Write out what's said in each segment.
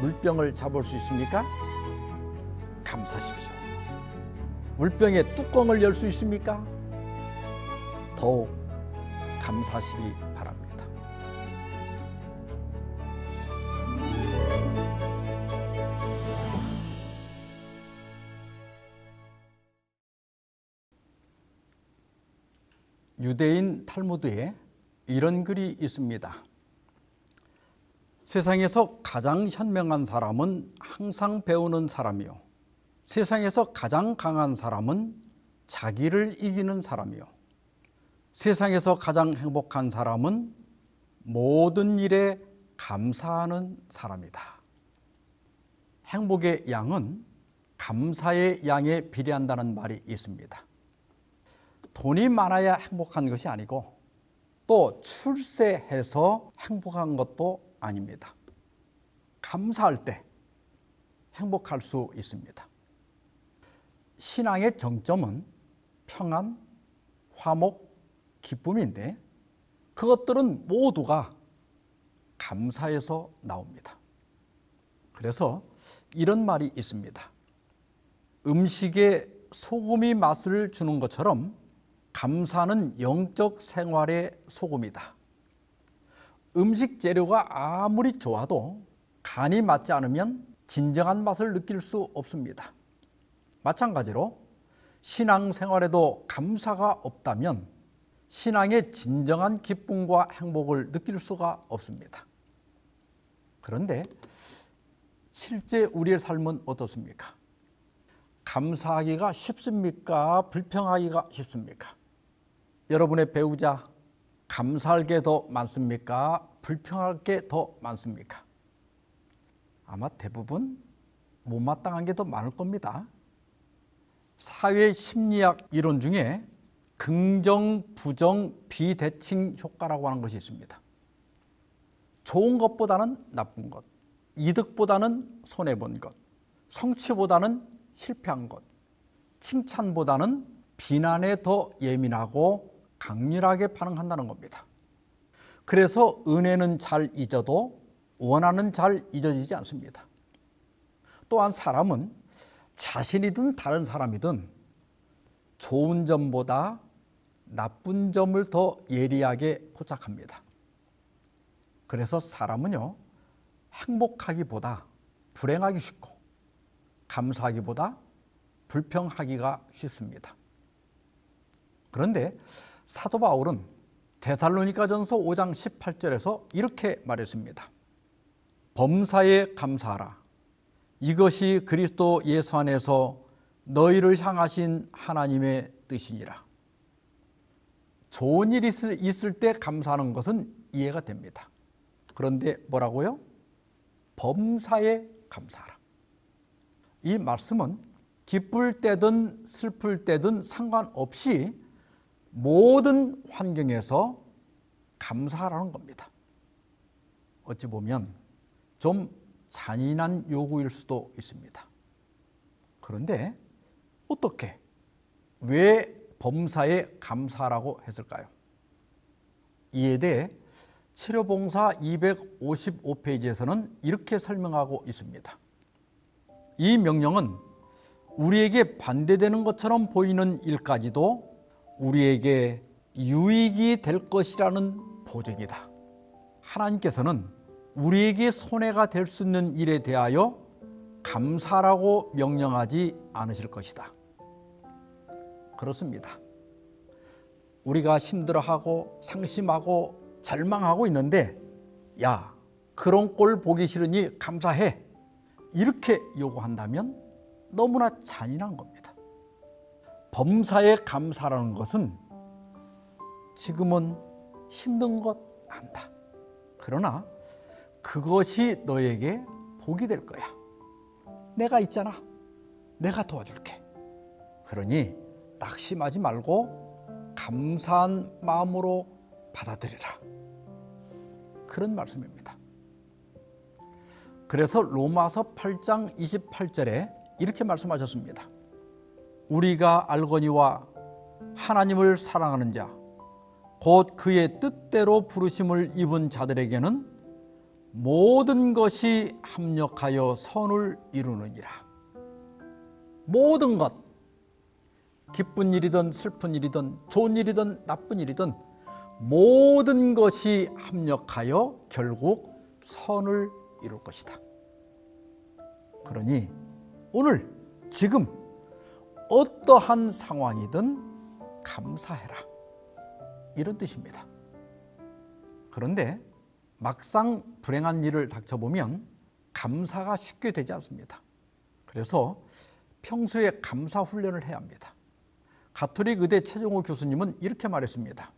물병을 잡을 수 있습니까? 감사하십시오. 물병의 뚜껑을 열 수 있습니까? 더욱 감사하시기 바랍니다. 유대인 탈무드에 이런 글이 있습니다. 세상에서 가장 현명한 사람은 항상 배우는 사람이요. 세상에서 가장 강한 사람은 자기를 이기는 사람이요. 세상에서 가장 행복한 사람은 모든 일에 감사하는 사람이다. 행복의 양은 감사의 양에 비례한다는 말이 있습니다. 돈이 많아야 행복한 것이 아니고 또 출세해서 행복한 것도 아닙니다. 감사할 때 행복할 수 있습니다. 신앙의 정점은 평안, 화목, 기쁨인데 그것들은 모두가 감사에서 나옵니다. 그래서 이런 말이 있습니다. 음식에 소금이 맛을 주는 것처럼 감사는 영적 생활의 소금이다. 음식 재료가 아무리 좋아도 간이 맞지 않으면 진정한 맛을 느낄 수 없습니다. 마찬가지로 신앙생활에도 감사가 없다면 신앙의 진정한 기쁨과 행복을 느낄 수가 없습니다. 그런데 실제 우리의 삶은 어떻습니까? 감사하기가 쉽습니까? 불평하기가 쉽습니까? 여러분의 배우자 감사할 게 더 많습니까? 불평할 게 더 많습니까? 아마 대부분 못마땅한 게 더 많을 겁니다. 사회 심리학 이론 중에 긍정, 부정, 비대칭 효과라고 하는 것이 있습니다. 좋은 것보다는 나쁜 것, 이득보다는 손해본 것, 성취보다는 실패한 것, 칭찬보다는 비난에 더 예민하고 강렬하게 반응한다는 겁니다. 그래서 은혜는 잘 잊어도 원한은 잘 잊어지지 않습니다. 또한 사람은 자신이든 다른 사람이든 좋은 점보다 나쁜 점을 더 예리하게 포착합니다. 그래서 사람은요, 행복하기보다 불행하기 쉽고 감사하기보다 불평하기가 쉽습니다. 그런데 사도 바울은 데살로니가전서 5장 18절에서 이렇게 말했습니다. 범사에 감사하라. 이것이 그리스도 예수 안에서 너희를 향하신 하나님의 뜻이니라. 좋은 일이 있을 때 감사하는 것은 이해가 됩니다. 그런데 뭐라고요? 범사에 감사하라. 이 말씀은 기쁠 때든 슬플 때든 상관없이 모든 환경에서 감사하라는 겁니다. 어찌 보면 좀 잔인한 요구일 수도 있습니다. 그런데 어떻게, 왜 범사에 감사하라고 했을까요? 이에 대해 치료봉사 255페이지에서는 이렇게 설명하고 있습니다. 이 명령은 우리에게 반대되는 것처럼 보이는 일까지도 우리에게 유익이 될 것이라는 보증이다. 하나님께서는 우리에게 손해가 될 수 있는 일에 대하여 감사라고 명령하지 않으실 것이다. 그렇습니다. 우리가 힘들어하고 상심하고 절망하고 있는데, 야, 그런 꼴 보기 싫으니 감사해, 이렇게 요구한다면 너무나 잔인한 겁니다. 범사에 감사라는 것은 지금은 힘든 것 안다. 그러나 그것이 너에게 복이 될 거야. 내가 있잖아. 내가 도와줄게. 그러니 낙심하지 말고 감사한 마음으로 받아들여라. 그런 말씀입니다. 그래서 로마서 8장 28절에 이렇게 말씀하셨습니다. 우리가 알거니와 하나님을 사랑하는 자, 곧 그의 뜻대로 부르심을 입은 자들에게는 모든 것이 합력하여 선을 이루느니라. 모든 것, 기쁜 일이든 슬픈 일이든 좋은 일이든 나쁜 일이든 모든 것이 합력하여 결국 선을 이룰 것이다. 그러니 오늘 지금 어떠한 상황이든 감사해라, 이런 뜻입니다. 그런데 막상 불행한 일을 닥쳐보면 감사가 쉽게 되지 않습니다. 그래서 평소에 감사 훈련을 해야 합니다. 가톨릭 의대 최종호 교수님은 이렇게 말했습니다.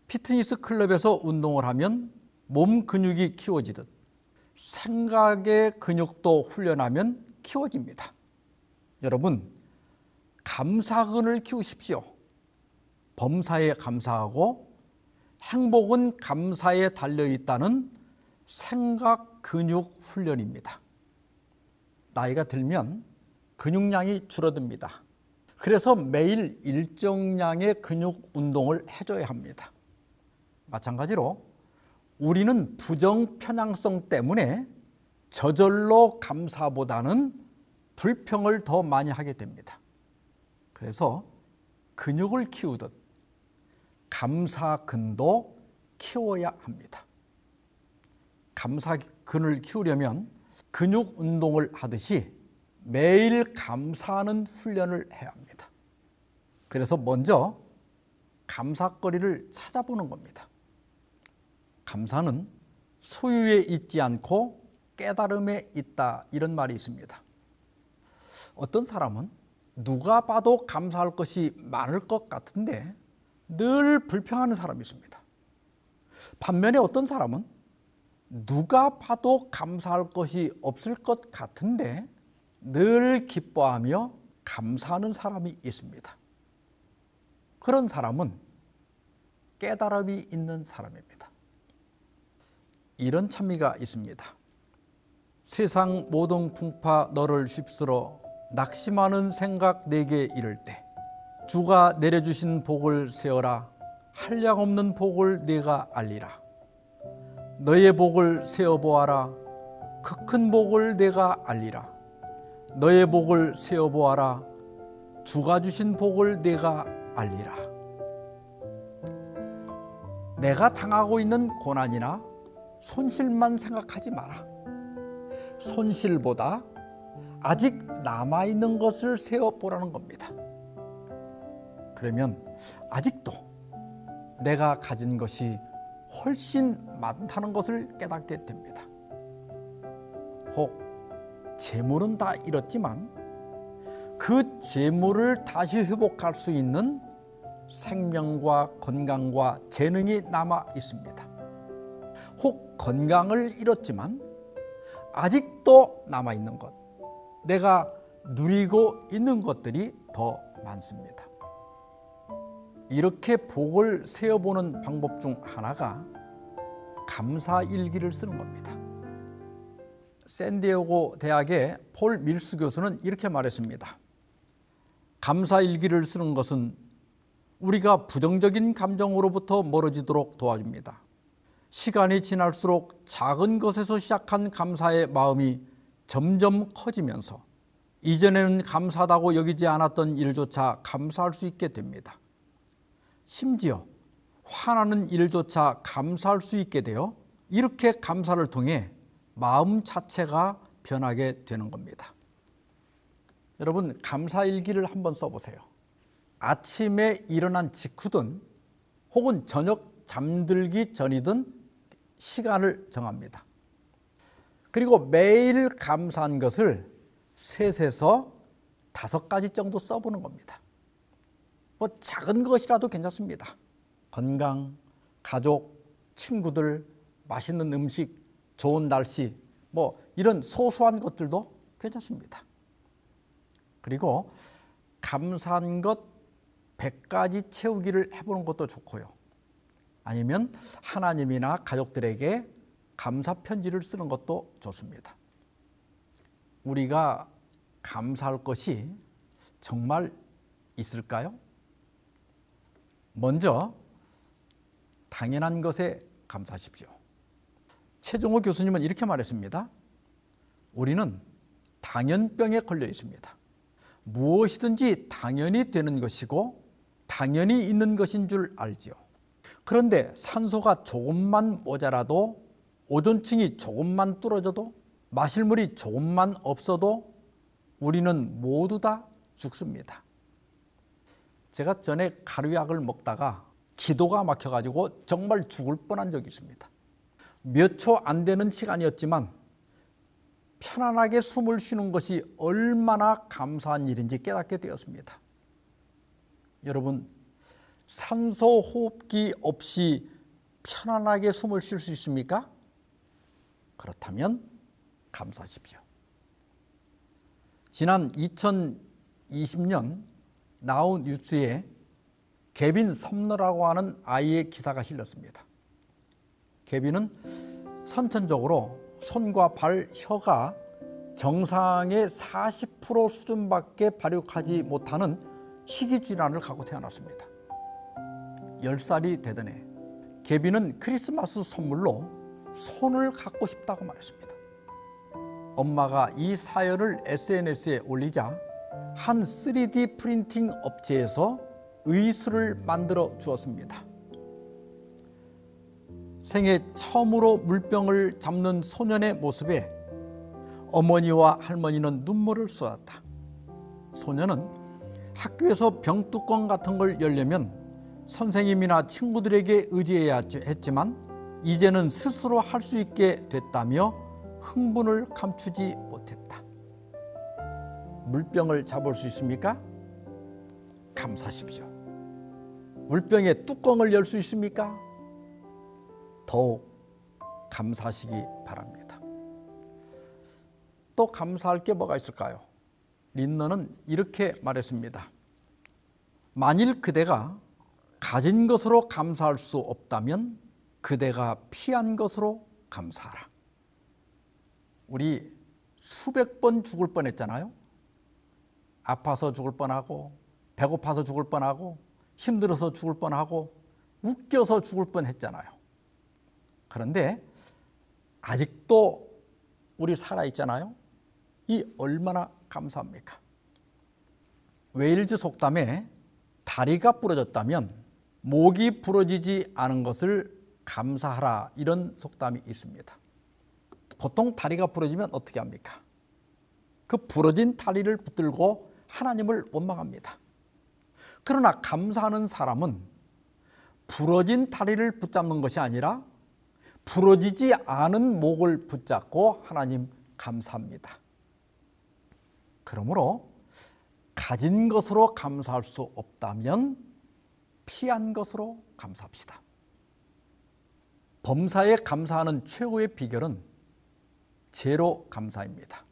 피트니스 클럽에서 운동을 하면 몸 근육이 키워지듯 생각의 근육도 훈련하면 키워집니다. 여러분, 감사근을 키우십시오. 범사에 감사하고 행복은 감사에 달려있다는 생각 근육 훈련입니다. 나이가 들면 근육량이 줄어듭니다. 그래서 매일 일정량의 근육 운동을 해줘야 합니다. 마찬가지로 우리는 부정 편향성 때문에 저절로 감사보다는 불평을 더 많이 하게 됩니다. 그래서 근육을 키우듯 감사근도 키워야 합니다. 감사근을 키우려면 근육 운동을 하듯이 매일 감사하는 훈련을 해야 합니다. 그래서 먼저 감사거리를 찾아보는 겁니다. 감사는 소유에 있지 않고 깨달음에 있다, 이런 말이 있습니다. 어떤 사람은 누가 봐도 감사할 것이 많을 것 같은데 늘 불평하는 사람이 있습니다. 반면에 어떤 사람은 누가 봐도 감사할 것이 없을 것 같은데 늘 기뻐하며 감사하는 사람이 있습니다. 그런 사람은 깨달음이 있는 사람입니다. 이런 찬미가 있습니다. 세상 모든 풍파 너를 쉽스러 낙심하는 생각 내게 이를 때 주가 내려주신 복을 세어라. 한량없는 복을 내가 알리라. 너의 복을 세어보아라. 그 큰 복을 내가 알리라. 너의 복을 세어보아라. 주가 주신 복을 내가 알리라. 내가 당하고 있는 고난이나 손실만 생각하지 마라. 손실보다 아직 남아있는 것을 세어보라는 겁니다. 그러면 아직도 내가 가진 것이 훨씬 많다는 것을 깨닫게 됩니다. 혹 재물은 다 잃었지만 그 재물을 다시 회복할 수 있는 생명과 건강과 재능이 남아 있습니다. 혹 건강을 잃었지만 아직도 남아 있는 것, 내가 누리고 있는 것들이 더 많습니다. 이렇게 복을 세어보는 방법 중 하나가 감사일기를 쓰는 겁니다. 샌디에고 대학의 폴 밀스 교수는 이렇게 말했습니다. 감사일기를 쓰는 것은 우리가 부정적인 감정으로부터 멀어지도록 도와줍니다. 시간이 지날수록 작은 것에서 시작한 감사의 마음이 점점 커지면서 이전에는 감사하다고 여기지 않았던 일조차 감사할 수 있게 됩니다. 심지어 화나는 일조차 감사할 수 있게 되어 이렇게 감사를 통해 마음 자체가 변하게 되는 겁니다. 여러분, 감사일기를 한번 써보세요. 아침에 일어난 직후든 혹은 저녁 잠들기 전이든 시간을 정합니다. 그리고 매일 감사한 것을 3에서 5가지 정도 써보는 겁니다. 뭐 작은 것이라도 괜찮습니다. 건강, 가족, 친구들, 맛있는 음식, 좋은 날씨, 뭐 이런 소소한 것들도 괜찮습니다. 그리고 감사한 것 100가지 채우기를 해보는 것도 좋고요. 아니면 하나님이나 가족들에게 감사 편지를 쓰는 것도 좋습니다. 우리가 감사할 것이 정말 있을까요? 먼저 당연한 것에 감사하십시오. 최종호 교수님은 이렇게 말했습니다. 우리는 당연병에 걸려 있습니다. 무엇이든지 당연히 되는 것이고 당연히 있는 것인 줄 알지요. 그런데 산소가 조금만 모자라도, 오존층이 조금만 뚫어져도, 마실 물이 조금만 없어도 우리는 모두 다 죽습니다. 제가 전에 가루약을 먹다가 기도가 막혀가지고 정말 죽을 뻔한 적이 있습니다. 몇 초 안 되는 시간이었지만 편안하게 숨을 쉬는 것이 얼마나 감사한 일인지 깨닫게 되었습니다. 여러분, 산소 호흡기 없이 편안하게 숨을 쉴 수 있습니까? 그렇다면 감사하십시오. 지난 2020년 나우 뉴스에 개빈 섬너라고 하는 아이의 기사가 실렸습니다. 개빈은 선천적으로 손과 발, 혀가 정상의 40% 수준밖에 발육하지 못하는 희귀질환을 갖고 태어났습니다. 10살이 되던 해 개빈은 크리스마스 선물로 손을 갖고 싶다고 말했습니다. 엄마가 이 사연을 SNS에 올리자 한 3D 프린팅 업체에서 의수를 만들어 주었습니다. 생애 처음으로 물병을 잡는 소년의 모습에 어머니와 할머니는 눈물을 쏟았다. 소년은 학교에서 병뚜껑 같은 걸 열려면 선생님이나 친구들에게 의지해야 했지만 이제는 스스로 할 수 있게 됐다며 흥분을 감추지 못했다. 물병을 잡을 수 있습니까? 감사하십시오. 물병의 뚜껑을 열 수 있습니까? 더욱 감사하시기 바랍니다. 또 감사할 게 뭐가 있을까요? 린너는 이렇게 말했습니다. 만일 그대가 가진 것으로 감사할 수 없다면 그대가 피한 것으로 감사하라. 우리 수백 번 죽을 뻔했잖아요. 아파서 죽을 뻔하고, 배고파서 죽을 뻔하고, 힘들어서 죽을 뻔하고, 웃겨서 죽을 뻔했잖아요. 그런데 아직도 우리 살아있잖아요. 이 얼마나 감사합니까? 웨일즈 속담에 다리가 부러졌다면 목이 부러지지 않은 것을 감사하라, 이런 속담이 있습니다. 보통 다리가 부러지면 어떻게 합니까? 그 부러진 다리를 붙들고 하나님을 원망합니다. 그러나 감사하는 사람은 부러진 다리를 붙잡는 것이 아니라 부러지지 않은 목을 붙잡고 하나님 감사합니다. 그러므로 가진 것으로 감사할 수 없다면 피한 것으로 감사합시다. 범사에 감사하는 최고의 비결은 제로 감사입니다.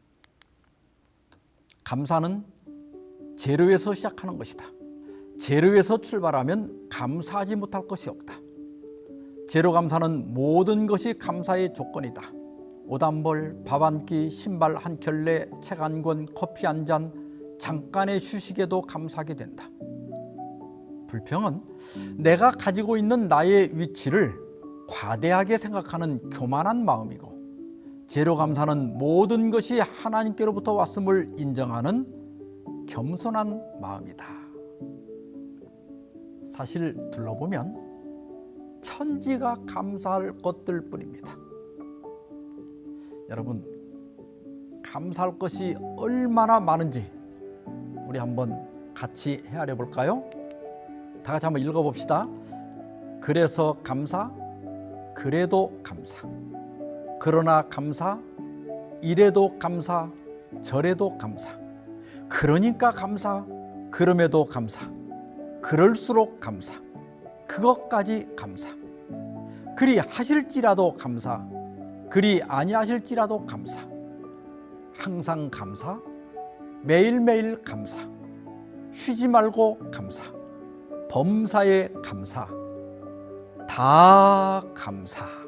감사는 제로에서 시작하는 것이다. 제로에서 출발하면 감사하지 못할 것이 없다. 제로 감사는 모든 것이 감사의 조건이다. 옷 한 벌, 밥 한 끼, 신발 한 켤레, 책 한 권, 커피 한 잔, 잠깐의 휴식에도 감사하게 된다. 불평은 내가 가지고 있는 나의 위치를 과대하게 생각하는 교만한 마음이고, 제로 감사는 모든 것이 하나님께로부터 왔음을 인정하는 겸손한 마음이다. 사실 둘러보면 천지가 감사할 것들 뿐입니다. 여러분, 감사할 것이 얼마나 많은지 우리 한번 같이 헤아려 볼까요? 다 같이 한번 읽어봅시다. 그래서 감사, 그래도 감사, 그러나 감사, 이래도 감사, 저래도 감사, 그러니까 감사, 그럼에도 감사, 그럴수록 감사, 그것까지 감사, 그리 하실지라도 감사, 그리 아니하실지라도 감사, 항상 감사, 매일매일 감사, 쉬지 말고 감사, 범사에 감사, 다 감사.